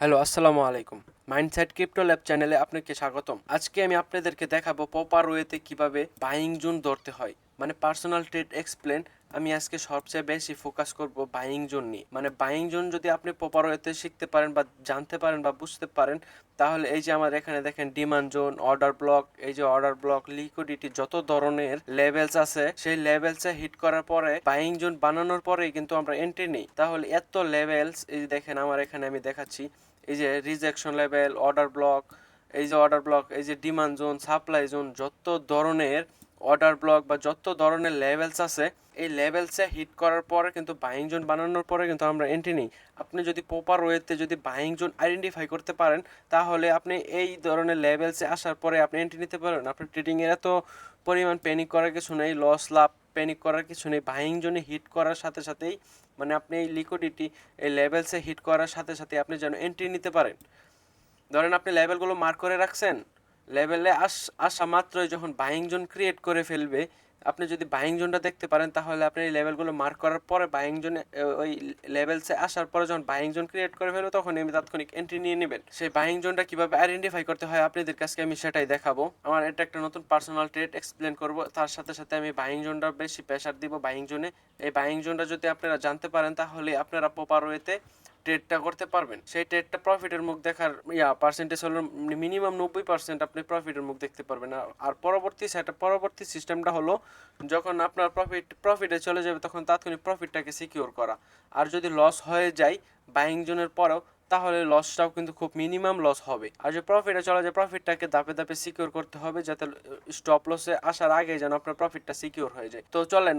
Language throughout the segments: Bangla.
হ্যালো, আসসালামু আলাইকুম। মাইন্ডসেট ক্রিপ্টো ল্যাব চ্যানেলে আপনাকে স্বাগতম। আজকে আমি আপনাদেরকে দেখাবো প্রপার ওয়েতে কিভাবে বাইং জোন ধরতে হয়, মানে পার্সোনাল ট্রেড এক্সপ্লেন। আমি আজকে সবচেয়ে বেশি ফোকাস করব বাইং জোন নিয়ে। মানে বাইং জোন যদি আপনি প্রপার ওয়েতে শিখতে পারেন বা জানতে পারেন বা বুঝতে পারেন, তাহলে এই যে আমার এখানে দেখেন ডিমান্ড জোন, অর্ডার ব্লক, এই যে অর্ডার ব্লক, লিকুইডিটি, যত ধরনের লেভেলস আছে সেই লেভেলসে হিট করার পরে বাইং জোন বানানোর পরেই কিন্তু আমরা এন্ট্রি নেই। তাহলে এত লেভেলস, এই যে দেখেন আমার এখানে আমি দেখাচ্ছি, এই যে রিজেকশন লেভেল, অর্ডার ব্লক, এই যে অর্ডার ব্লক, এই যে ডিমান্ড জোন, সাপ্লাই জোন, যত ধরনের অর্ডার ব্লক বা যত ধরনের লেভেলস আছে, এই লেভেলসে হিট করার পরে কিন্তু বাইং জোন বানানোর পরে কিন্তু আমরা এন্ট্রি নিই। আপনি যদি প্রপার ওয়েতে যদি বাইং জোন আইডেন্টিফাই করতে পারেন, তাহলে আপনি এই ধরনের লেভেলসে আসার পরে আপনি এন্ট্রি নিতে পারেন। আপনার ট্রেডিংয়ের এত পরিমাণ প্যানিক করার কিছু নেই, লস লাভ প্যানিক করার কিছু নেই। বাইং জোনে হিট করার সাথে সাথেই, মানে আপনি এই লিকুইডিটি এই লেভেলসে হিট করার সাথে সাথে আপনি যেন এন্ট্রি নিতে পারেন। ধরেন আপনি লেভেলগুলো মার্ক করে রাখছেন, লেভেলে আসা মাত্রই যখন বাইং জোন ক্রিয়েট করে ফেলবে, আপনি যদি বাইং জোনটা দেখতে পারেন, তাহলে আপনি এই লেভেলগুলো মার্ক করার পরে বাইং জোনে ওই লেভেলসে আসার পরে যখন বাইং জোন ক্রিয়েট করে ফেলবে, তখন আমি তাৎক্ষণিক এন্ট্রি নিয়ে নেবেন। সেই বাইং জোনটা কিভাবে আইডেন্টিফাই করতে হয় আপনাদের কাছে আমি সেটাই দেখাবো। আমার এটা একটা নতুন পার্সোনাল ট্রেড এক্সপ্লেন করব, তার সাথে সাথে আমি বাইং জোনটা বেশি প্রেশার দিব বাইং জোনে। এই বাইং জোনটা যদি আপনারা জানতে পারেন, তাহলে আপনারা প্রপার ওয়েতে ট্রেডটা করতে পারবেন। সেই ট্রেডটা প্রফিটের মুখ দেখার পার্সেন্টেজ হলো মিনিমাম 90% আপনি প্রফিটের মুখ দেখতে পারবেন। আর পরবর্তী সিস্টেমটা হলো, যখন আপনার প্রফিটে চলে যাবে, তখন তাৎক্ষণিক প্রফিটটাকে সিকিউর করা। আর যদি লস হয়ে যায় বাইং জোনের পরেও, তাহলে লসটাও কিন্তু খুব মিনিমাম লস হবে। আর যে প্রফিটে চলে যায়, প্রফিটটাকে ধাপে ধাপে সিকিউর করতে হবে, যাতে স্টপ লসে আসার আগে যেন আপনার প্রফিটটা সিকিউর হয়ে যায়। তো চলেন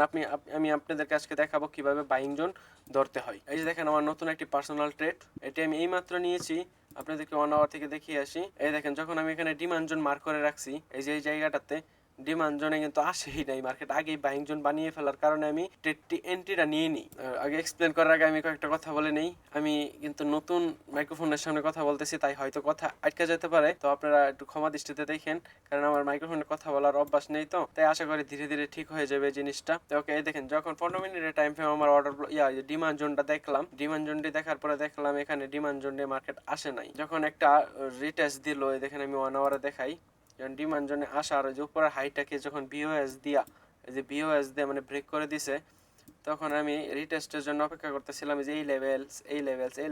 আমি আপনাদেরকে আজকে দেখাবো কিভাবে বাইং জোন ধরতে হয়। এই যে দেখেন আমার নতুন একটি পার্সোনাল ট্রেড, এটি আমি এইমাত্র নিয়েছি। আপনাদেরকে 1 আওয়ার থেকে দেখিয়ে আসি। এই দেখেন, যখন আমি এখানে ডিমান্ড জোন মার্ক করে রাখছি, এই যে এই জায়গাটাতে ডিমান্ড জোনে কিন্তু আসেই নাই মার্কেট, আগেই বাইং জোন বানিয়ে ফেলার কারণে আমি ট্রেডটি এন্ট্রিটা নিয়ে নিই। আগে এক্সপ্লেন করার আগে আমি কয়েকটা কথা বলে নেই। আমি কিন্তু নতুন মাইক্রোফোনের সামনে কথা বলতেছি, তাই হয়তো কথা আটকে যেতে পারে, তো আপনারা একটু ক্ষমা দৃষ্টিতে দেখেন, কারণ আমার মাইক্রোফোনে কথা বলার অভ্যাস নেই, তো তাই আশা করি ধীরে ধীরে ঠিক হয়ে যাবে জিনিসটা। তো ওকে, এই দেখেন, যখন 15 মিনিটের টাইম ফ্রেম আমার অর্ডার ডিমান্ড জোনটা দেখলাম, ডিমান্ড জোনটি দেখার পরে দেখলাম এখানে ডিমান্ড জোনে মার্কেট আসে নাই। যখন একটা রিটেস্ট দিল, এই দেখেন আমি 1 আওয়ারে দেখাই, যখন ডিমান্ড জোনে আসার যে উপরের হাইটাকে যখন বিওএস দিয়া, এই যে বিওএস দিয়ে মানে ব্রেক করে দিছে, তখন আমি রিটেস্টের জন্য অপেক্ষা করতেছিলাম যে এই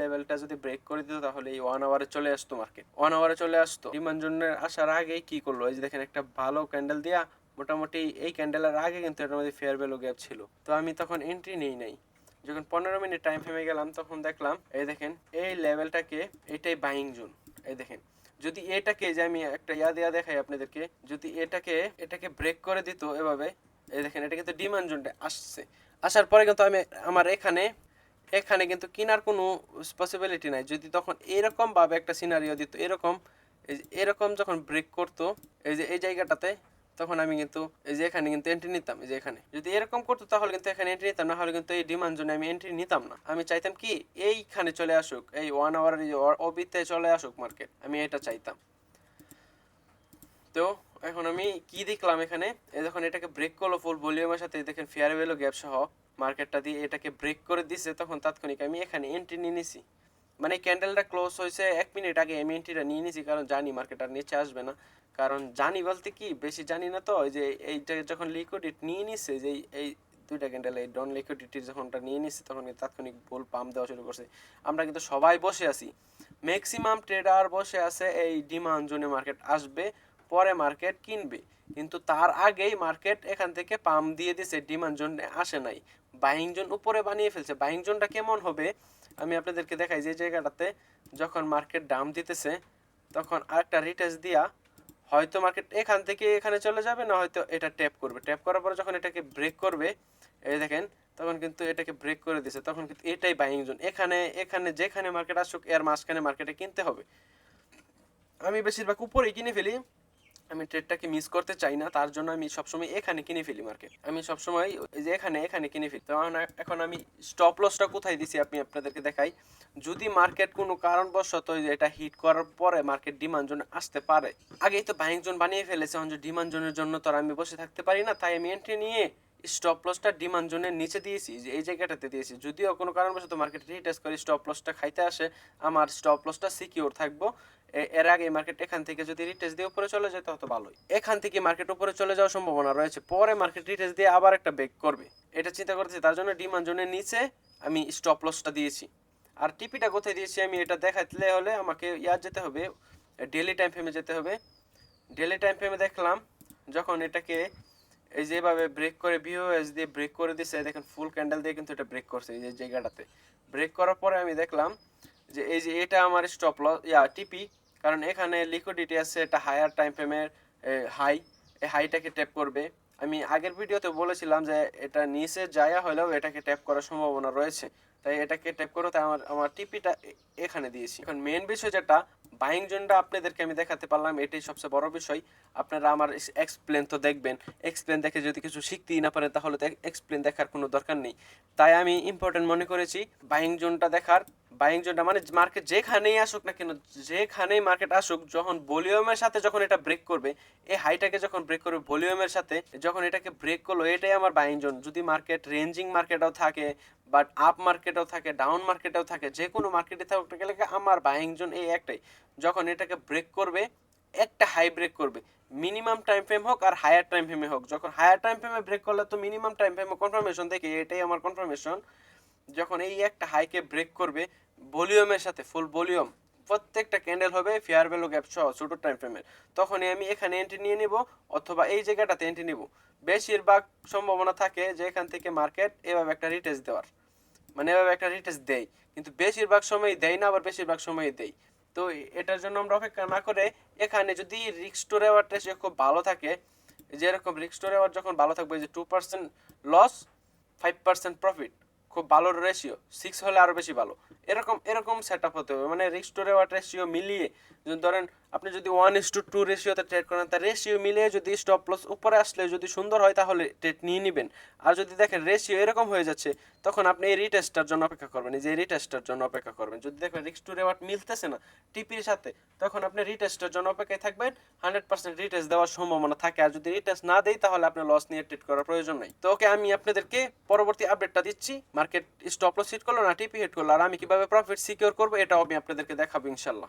লেভেলটা যদি ব্রেক করে দিত, তাহলে এই 1 আওয়ারে চলে আসতো মার্কেট, 1 আওয়ারে চলে আসতো। ডিমান্ড জোনের আসার আগেই কি করলো, এই যে দেখেন একটা ভালো ক্যান্ডেল দিয়া, মোটামুটি এই ক্যান্ডেলের আগে কিন্তু এটার মধ্যে ফেয়ার ভ্যালু গ্যাপ ছিল, তো আমি তখন এন্ট্রি নেই নাই। যখন 15 মিনিট টাইম ফ্রেমে গেলাম, তখন দেখলাম এই দেখেন এই লেভেলটাকে, এটাই বাইং জোন। এই দেখেন, যদি এটাকে, যে আমি একটা দেয়া দেখাই আপনাদেরকে, যদি এটাকে ব্রেক করে দিত এভাবে, এই দেখেন এটা কিন্তু ডিমান্ড জোনটা আসছে, আসার পরে কিন্তু আমি আমার এখানে এখানে কিন্তু কেনার কোনো পসিবিলিটি নাই। যদি তখন এরকম ভাবে একটা সিনারিও দিত, এরকম এরকম যখন ব্রেক করতো, এই যে এই জায়গাটাতে, তখন আমি কিন্তু এই যে এখানে কিন্তু এন্ট্রি নিতাম। এই যে এখানে যদি এরকম করতো, তাহলে কিন্তু এখানে এন্ট্রি নিতাম, না হলে কিন্তু এই ডিমান্ড জোনে আমি এন্ট্রি নিতাম না। আমি চাইতাম কি, এইখানে চলে আসুক, এই 1 আওয়ারের ওবিতে চলে আসুক মার্কেট, আমি এটা চাইতাম। তো এখন আমি কি দেখলাম এখানে, এই যখন এটাকে ব্রেক করলো ফুল ভলিউমের সাথে, দেখেন ফেয়ার ভ্যালু গ্যাপ সহ মার্কেটটা দিয়ে এটাকে ব্রেক করে দিছে, তখন তাৎক্ষণিক আমি এখানে এন্ট্রি নিয়ে নিছি। মানে ক্যান্ডেলটা ক্লোজ হয়েছে 1 মিনিট আগে আমি এন্ট্রিটা নিয়ে নিছি, কারণ জানি মার্কেট আর নিচে আসবে না। কারণ জানি বলতে কি, বেশি জানি না, তো ওই যে এইটা যখন লিকুইডিটি নিয়ে নিছে, যে এই দুইটা ক্যান্ডেল এই ডন লিকুইডিটির যখনটা নিয়ে নিচ্ছে, তখন তাৎক্ষণিক বুল পাম্প দেওয়া শুরু করছে। আমরা কিন্তু সবাই বসে আছি, ম্যাক্সিমাম ট্রেডার বসে আছে এই ডিমান্ড জোনে মার্কেট আসবে, পরে মার্কেট কিনবে, কিন্তু তার আগেই মার্কেট এখান থেকে পাম্প দিয়ে দিছে, ডিমান্ড জোনে আসে নাই, বাইং জোন উপরে বানিয়ে ফেলছে। বাইং জোনটা কেমন হবে আমি আপনাদেরকে দেখাই, যে জায়গাটাতে যখন মার্কেট ডাউন দিতেছে, তখন আরেকটা রিটেস্ট দিয়া হয়তো মার্কেট এখান থেকে এখানে চলে যাবে, না হয়তো এটা ট্যাপ করবে, ট্যাপ করার পরে যখন এটাকে ব্রেক করবে, এই দেখেন তখন কিন্তু এটাকে ব্রেক করে দিছে, তখন কিন্তু এটাই বাইং জোন। এখানে এখানে যেখানে মার্কেট আসুক, এর মাঝখানে মার্কেটে কিনতে হবে। আমি বেশিরভাগ উপরেই কিনে ফেলি, আমি ট্রেডটাকে মিস করতে চাই না, তার জন্য আমি সবসময় এখানে কিনে ফেলি মার্কেট, আমি সবসময় এই যে এখানে কিনে ফেলি। তো এখন আমি স্টপ লসটা কোথায় দিছি আমি আপনাদেরকে দেখাই। যদি মার্কেট কোনো কারণবশত এটা হিট করার পরে মার্কেট ডিমান্ড জোনে আসতে পারে, আগেই তো বাইং জোন বানিয়ে ফেলেছে, এখন যে ডিমান্ড জোনের জন্য তো আর আমি বসে থাকতে পারি না, তাই আমি এন্ট্রি নিয়ে স্টপ লসটা ডিমান্ড জোনের নিচে দিয়েছি, যে এই জায়গাটাতে দিয়েছি। যদিও কোনো কারণবশত মার্কেট রিটেস্ট করে স্টপ লসটা খাইতে আসে, আমার স্টপ লসটা সিকিউর থাকবো। এর আগে মার্কেট এখান থেকে যদি রিটেস্ট দিয়ে উপরে চলে যেত হতো ভালোই। এখান থেকে মার্কেট উপরে চলে যাওয়ার সম্ভাবনা রয়েছে, পরে মার্কেট রিটেস্ট দিয়ে আবার একটা ব্রেক করবে, এটা চিন্তা করতেছি। তার জন্য ডিমান্ড জোনের নিচে আমি স্টপ লসটা দিয়েছি। আর টিপিটা কোথায় দিয়েছি আমি এটা দেখাতে হলে আমাকে যেতে হবে, ডেলি টাইম ফ্রেমে যেতে হবে। ডেলি টাইম ফ্রেমে দেখলাম যখন এটাকে এই যেভাবে ব্রেক করে বিওএস দিয়ে ব্রেক করে দিছে, দেখেন ফুল ক্যান্ডেল দিয়ে কিন্তু এটা ব্রেক করছে এই যে জায়গাটাতে। ব্রেক করার পরে আমি দেখলাম যে এই যে এটা আমার স্টপ লস টিপি, কারণ এখানে লিকুইডিটি আছে, এটা হায়ার টাইম ফ্রেমের হাই, এই হাইটাকে ট্যাপ করবে। আমি আগের ভিডিওতে বলেছিলাম যে এটা নিচে যায়া হলেও এটাকে ট্যাপ করার সম্ভাবনা রয়েছে, তাই এটাকে ট্যাপ করো। তাই আমার টিপিটা এখানে দিয়েছি। এখন মেন বিষয় যেটা বাইং জোনটা আপনাদেরকে আমি দেখাতে পারলাম, এটাই সবচেয়ে বড় বিষয়। আপনারা আমার এক্সপ্লেন তো দেখবেন, এক্সপ্লেন দেখে যদি কিছু শিখতেই না পারেন তাহলে তো এক্সপ্লেন দেখার কোনো দরকার নেই। তাই আমি ইম্পর্টেন্ট মনে করেছি বাইং জোনটা দেখার। বাইং জোনটা মানে মার্কেট যেখানেই আসুক না কেন, যেখানেই মার্কেট আসুক, যখন ভলিউমের সাথে যখন এটা ব্রেক করবে, এই হাইটাকে যখন ব্রেক করবে ভলিউমের সাথে, যখন এটাকে ব্রেক করলো, এটাই আমার বাইং জোন। যদি মার্কেট রেঞ্জিং মার্কেটও থাকে, বাট আপ মার্কেটেও থাকে, ডাউন মার্কেটেও থাকে, যে কোনো মার্কেটে থাকতে গেলে আমার বাইং জোন এই একটাই। যখন এটাকে ব্রেক করবে, একটা হাই ব্রেক করবে, মিনিমাম টাইম ফ্রেম হোক আর হায়ার টাইম ফ্রেমে হোক। যখন হায়ার টাইম ফ্রেমে ব্রেক করলে তো মিনিমাম টাইম ফ্রেমে কনফার্মেশন দেখি, এটাই আমার কনফার্মেশন। যখন এই একটা হাইকে ব্রেক করবে ভলিউমের সাথে, ফুল ভলিউম, প্রত্যেকটা ক্যান্ডেল হবে ফেয়ার ভ্যালু গ্যাপ সহ ছোট টাইম ফ্রেমের, তখনই আমি এখানে এন্ট্রি নিয়ে নিব অথবা এই জায়গাটাতে এন্ট্রি নিব। বেশিরভাগ সম্ভাবনা থাকে যে এখান থেকে মার্কেট এভাবে একটা রিটেস্ট দেওয়ার, মানে এভাবে একটা রিটেস্ট দেয়, কিন্তু বেশিরভাগ সময় দেয় না, আবার বেশিরভাগ সময় দেয়। তো এটার জন্য আমরা অপেক্ষা না করে এখানে যদি রিস্ক টু রেওয়ার্ড রেশিও খুব ভালো থাকে, যেরকম রিস্ক টু রেওয়ার্ড যখন ভালো থাকবে, যে 2% লস 5% প্রফিট, খুব ভালো রেশিও, 6 হলে আরও বেশি ভালো, এরকম এরকম সেট আপ হতে হবে। মানে রিস্ক টু রেওয়ার্ড রেশিও মিলিয়ে, ধরেন আপনি যদি 1:2 রেশিওতে ট্রেড করেন, তার রেশিও মিলিয়ে যদি স্টপ লস উপরে আসলে যদি সুন্দর হয় তাহলে ট্রেড নিয়ে নেবেন। আর যদি দেখেন রেশিও এরকম হয়ে যাচ্ছে, তখন আপনি এই রিটেস্টার জন্য অপেক্ষা করবেন, এই যে রিটেস্টার জন্য অপেক্ষা করবেন। যদি দেখবেন রিস্ক টু রেওয়ার্ড মিলতেছে না টিপির সাথে, তখন আপনি রিটেস্টের জন্য অপেক্ষায় থাকবেন। 100% রিটেস্ট দেওয়ার সম্ভাবনা থাকে, আর যদি রিটেস্ট না দেয় তাহলে আপনার লস নিয়ে ট্রেড করার প্রয়োজন নাই। তো ওকে, আমি আপনাদেরকে পরবর্তী আপডেটটা দিচ্ছি, মার্কেট স্টপ লস হিট করলো না টিপি হিট করলো, আর আমি কিভাবে প্রফিট সিকিউর করবো এটাও আমি আপনাদেরকে দেখাবো ইনশাল্লাহ।